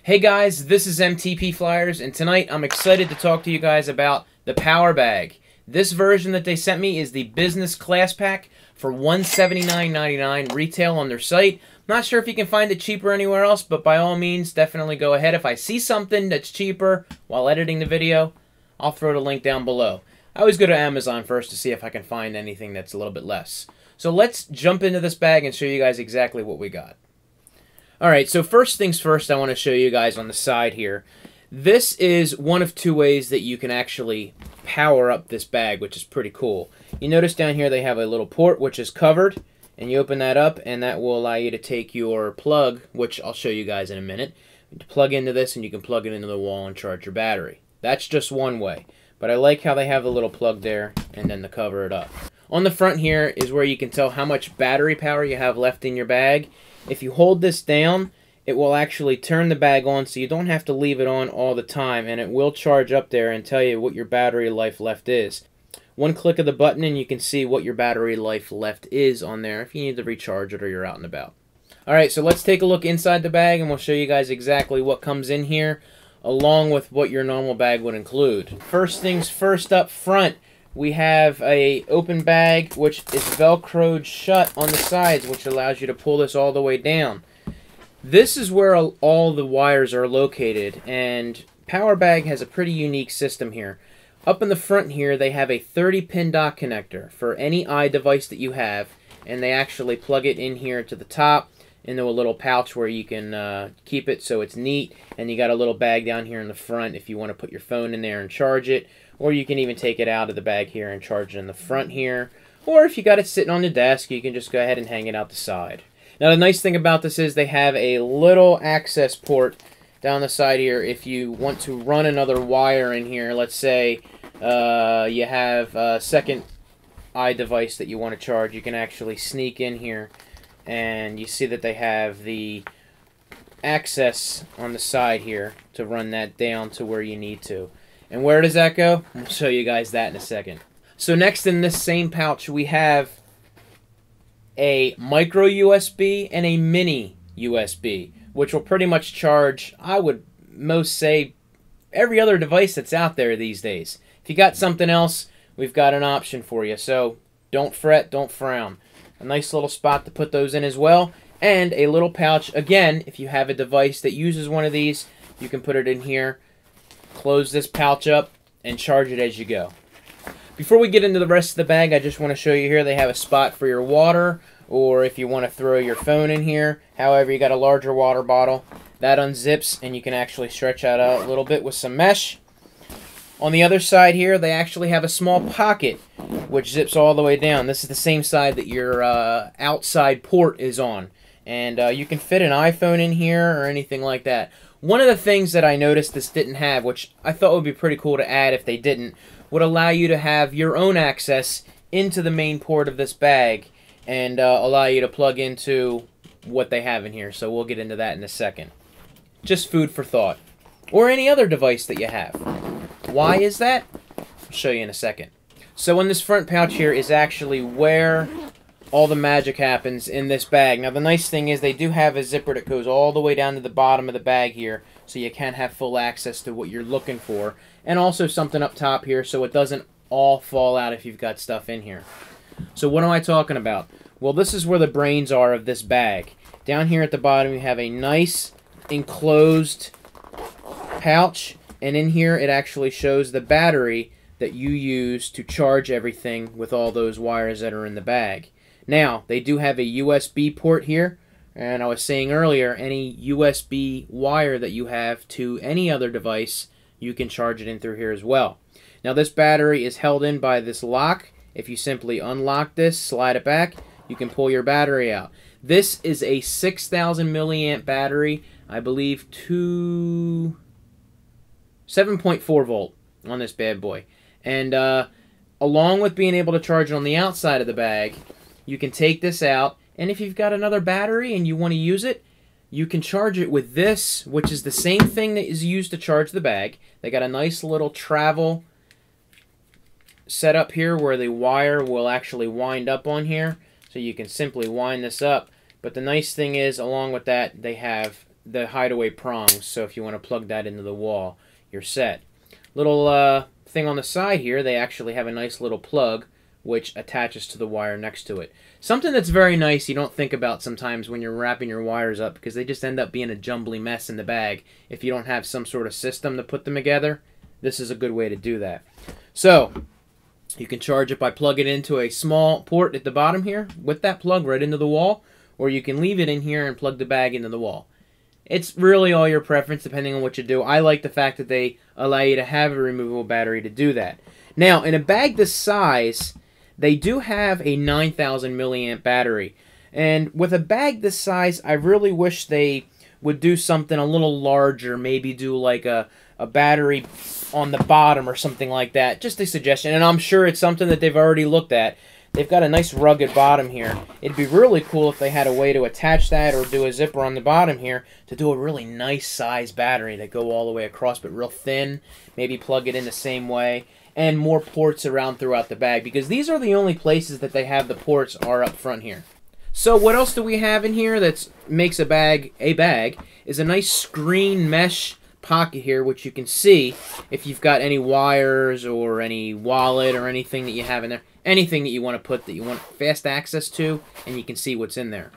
Hey guys, this is MTP Flyers, and tonight I'm excited to talk to you guys about the PowerBag. This version that they sent me is the business class pack for $179.99 retail on their site. Not sure if you can find it cheaper anywhere else, but by all means, definitely go ahead. If I see something that's cheaper while editing the video, I'll throw the link down below. I always go to Amazon first to see if I can find anything that's a little bit less. So let's jump into this bag and show you guys exactly what we got. Alright, so first things first, I want to show you guys on the side here. This is one of two ways that you can actually power up this bag, which is pretty cool. You notice down here they have a little port which is covered, and you open that up and that will allow you to take your plug, which I'll show you guys in a minute, to plug into this, and you can plug it into the wall and charge your battery. That's just one way, but I like how they have the little plug there and then to cover it up. On the front here is where you can tell how much battery power you have left in your bag. If you hold this down, it will actually turn the bag on so you don't have to leave it on all the time, and it will charge up there and tell you what your battery life left is. One click of the button and you can see what your battery life left is on there if you need to recharge it or you're out and about. Alright, so let's take a look inside the bag and we'll show you guys exactly what comes in here along with what your normal bag would include. First things first, up front we have a open bag which is velcroed shut on the sides, which allows you to pull this all the way down. This is where all the wires are located, and PowerBag has a pretty unique system here. Up in the front here they have a 30-pin dock connector for any device that you have, and they actually plug it in here to the top into a little pouch where you can keep it so it's neat, and you got a little bag down here in the front if you want to put your phone in there and charge it, or you can even take it out of the bag here and charge it in the front here, or if you got it sitting on the desk you can just go ahead and hang it out the side. Now the nice thing about this is they have a little access port down the side here if you want to run another wire in here. Let's say you have a second device that you want to charge, you can actually sneak in here, and you see that they have the access on the side here to run that down to where you need to. And where does that go? I'll show you guys that in a second. So next in this same pouch we have a micro USB and a mini USB, which will pretty much charge, I would most say, every other device that's out there these days. If you got something else, we've got an option for you, so don't fret, don't frown. A nice little spot to put those in as well, and a little pouch. Again, if you have a device that uses one of these, you can put it in here, close this pouch up, and charge it as you go. Before we get into the rest of the bag, I just want to show you here they have a spot for your water, or if you want to throw your phone in here. However, you got a larger water bottle. That unzips, and you can actually stretch out a little bit with some mesh. On the other side here, they actually have a small pocket, which zips all the way down. This is the same side that your outside port is on. And you can fit an iPhone in here or anything like that. One of the things that I noticed this didn't have, which I thought would be pretty cool to add if they didn't, would allow you to have your own access into the main port of this bag and allow you to plug into what they have in here. So we'll get into that in a second. Just food for thought. Or any other device that you have. Why is that? I'll show you in a second. So in this front pouch here is actually where all the magic happens in this bag. Now the nice thing is they do have a zipper that goes all the way down to the bottom of the bag here, so you can have full access to what you're looking for. And also something up top here so it doesn't all fall out if you've got stuff in here. So what am I talking about? Well, this is where the brains are of this bag. Down here at the bottom you have a nice enclosed pouch, and in here it actually shows the battery that you use to charge everything with all those wires that are in the bag. Now, they do have a USB port here, and I was saying earlier, any USB wire that you have to any other device, you can charge it in through here as well. Now, this battery is held in by this lock. If you simply unlock this, slide it back, you can pull your battery out. This is a 6,000 milliamp battery, I believe 7.4 volt on this bad boy. And along with being able to charge it on the outside of the bag, you can take this out, and if you've got another battery and you want to use it, you can charge it with this, which is the same thing that is used to charge the bag. They got a nice little travel setup here where the wire will actually wind up on here, so you can simply wind this up. But the nice thing is, along with that, they have the hideaway prongs, so if you want to plug that into the wall, you're set. Little thing on the side here, they actually have a nice little plug which attaches to the wire next to it. Something that's very nice you don't think about sometimes when you're wrapping your wires up, because they just end up being a jumbly mess in the bag if you don't have some sort of system to put them together. This is a good way to do that. So you can charge it by plugging it into a small port at the bottom here with that plug right into the wall, or you can leave it in here and plug the bag into the wall. It's really all your preference depending on what you do. I like the fact that they allow you to have a removable battery to do that. Now, in a bag this size, they do have a 9,000 milliamp battery. And with a bag this size, I really wish they would do something a little larger. Maybe do like a battery on the bottom or something like that. Just a suggestion. And I'm sure it's something that they've already looked at. They've got a nice rugged bottom here. It'd be really cool if they had a way to attach that or do a zipper on the bottom here to do a really nice size battery that go all the way across but real thin. Maybe plug it in the same way. And more ports around throughout the bag, because these are the only places that they have the ports are up front here. So what else do we have in here that makes a bag, is a nice screen mesh pocket here, which you can see if you've got any wires or any wallet or anything that you have in there, anything that you want to put that you want fast access to, and you can see what's in there.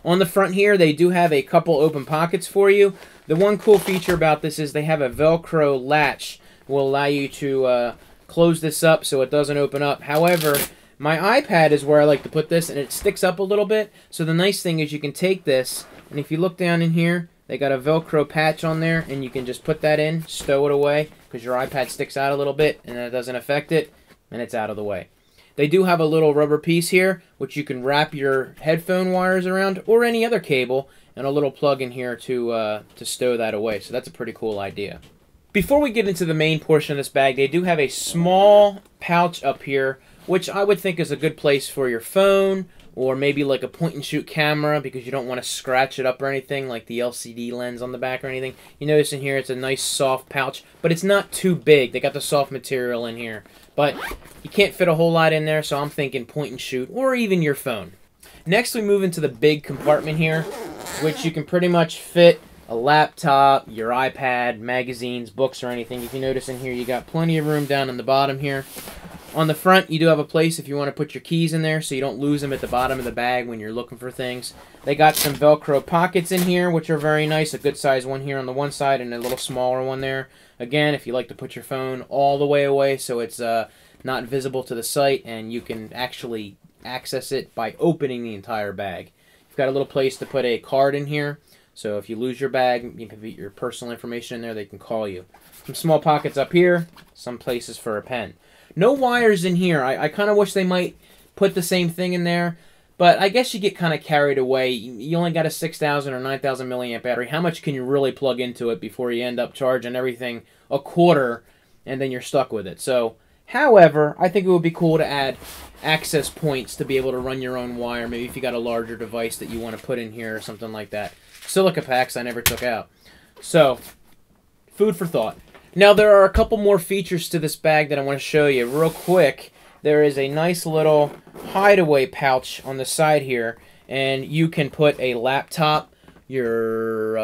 On the front here, they do have a couple open pockets for you. The one cool feature about this is they have a Velcro latch will allow you to close this up so it doesn't open up. However, my iPad is where I like to put this, and it sticks up a little bit. So the nice thing is you can take this, and if you look down in here, they got a Velcro patch on there, and you can just put that in, stow it away, because your iPad sticks out a little bit, and it doesn't affect it, and it's out of the way. They do have a little rubber piece here, which you can wrap your headphone wires around, or any other cable, and a little plug in here to stow that away. So that's a pretty cool idea. Before we get into the main portion of this bag, they do have a small pouch up here, which I would think is a good place for your phone, or maybe like a point-and-shoot camera, because you don't want to scratch it up or anything, like the LCD lens on the back or anything. You notice in here it's a nice soft pouch, but it's not too big. They got the soft material in here, but you can't fit a whole lot in there, so I'm thinking point-and-shoot, or even your phone. Next, we move into the big compartment here, which you can pretty much fit a laptop, your iPad, magazines, books, or anything. If you notice in here, you got plenty of room down in the bottom here. On the front, you do have a place if you want to put your keys in there so you don't lose them at the bottom of the bag when you're looking for things. They got some Velcro pockets in here, which are very nice. A good size one here on the one side and a little smaller one there. Again, if you like to put your phone all the way away so it's not visible to the sight, and you can actually access it by opening the entire bag. You've got a little place to put a card in here. So if you lose your bag, you can put your personal information in there, they can call you. Some small pockets up here, some places for a pen. No wires in here. I kind of wish they might put the same thing in there, but I guess you get kind of carried away. You only got a 6,000 or 9,000 milliamp battery. How much can you really plug into it before you end up charging everything a quarter, and then you're stuck with it? So, however, I think it would be cool to add access points to be able to run your own wire, maybe if you got a larger device that you want to put in here or something like that. Silica packs I never took out. So, food for thought. Now, there are a couple more features to this bag that I want to show you real quick. There is a nice little hideaway pouch on the side here, and you can put a laptop, your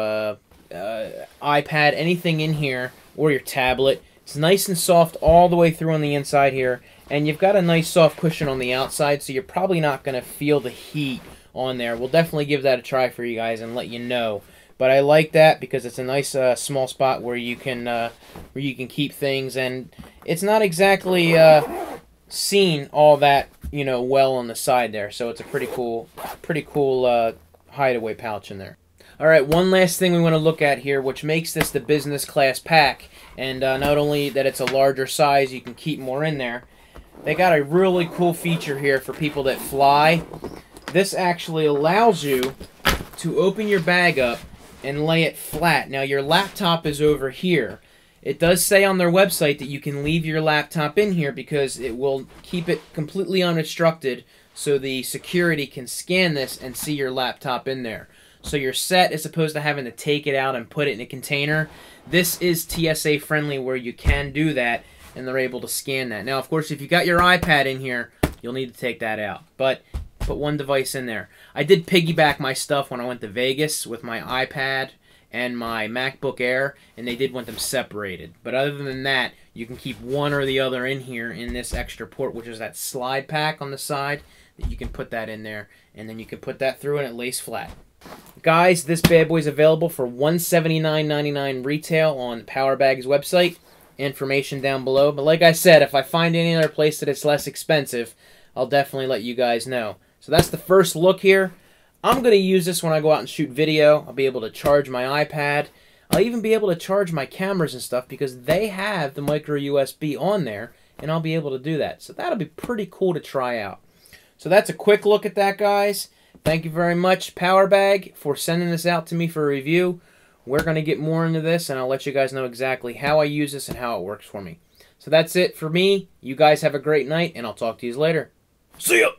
iPad, anything in here, or your tablet. It's nice and soft all the way through on the inside here, and you've got a nice soft cushion on the outside, so you're probably not going to feel the heat on there. We'll definitely give that a try for you guys and let you know. But I like that because it's a nice small spot where you can keep things, and it's not exactly seen all that well on the side there. So it's a pretty cool hideaway pouch in there. All right, one last thing we want to look at here, which makes this the business class pack, and not only that it's a larger size, you can keep more in there. They got a really cool feature here for people that fly. This actually allows you to open your bag up and lay it flat. Now, your laptop is over here. It does say on their website that you can leave your laptop in here because it will keep it completely unobstructed so the security can scan this and see your laptop in there. So you're set as opposed to having to take it out and put it in a container. This is TSA friendly where you can do that and they're able to scan that. Now, of course, if you got your iPad in here, you'll need to take that out. But put one device in there. I did piggyback my stuff when I went to Vegas with my iPad and my MacBook Air, and they did want them separated. But other than that, you can keep one or the other in here in this extra port, which is that slide pack on the side. That you can put that in there, and then you can put that through and it lays flat. Guys, this bad boy is available for $179.99 retail on PowerBag's website. Information down below. But like I said, if I find any other place that it's less expensive, I'll definitely let you guys know. So that's the first look here. I'm going to use this when I go out and shoot video. I'll be able to charge my iPad. I'll even be able to charge my cameras and stuff because they have the micro USB on there, and I'll be able to do that. So that'll be pretty cool to try out. So that's a quick look at that, guys. Thank you very much, PowerBag, for sending this out to me for a review. We're going to get more into this, and I'll let you guys know exactly how I use this and how it works for me. So that's it for me. You guys have a great night, and I'll talk to you later. See ya!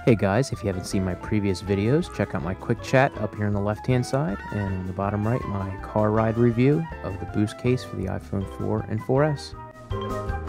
Hey guys, if you haven't seen my previous videos, check out my quick chat up here on the left-hand side, and on the bottom right, my car ride review of the boost case for the iPhone 4 and 4S.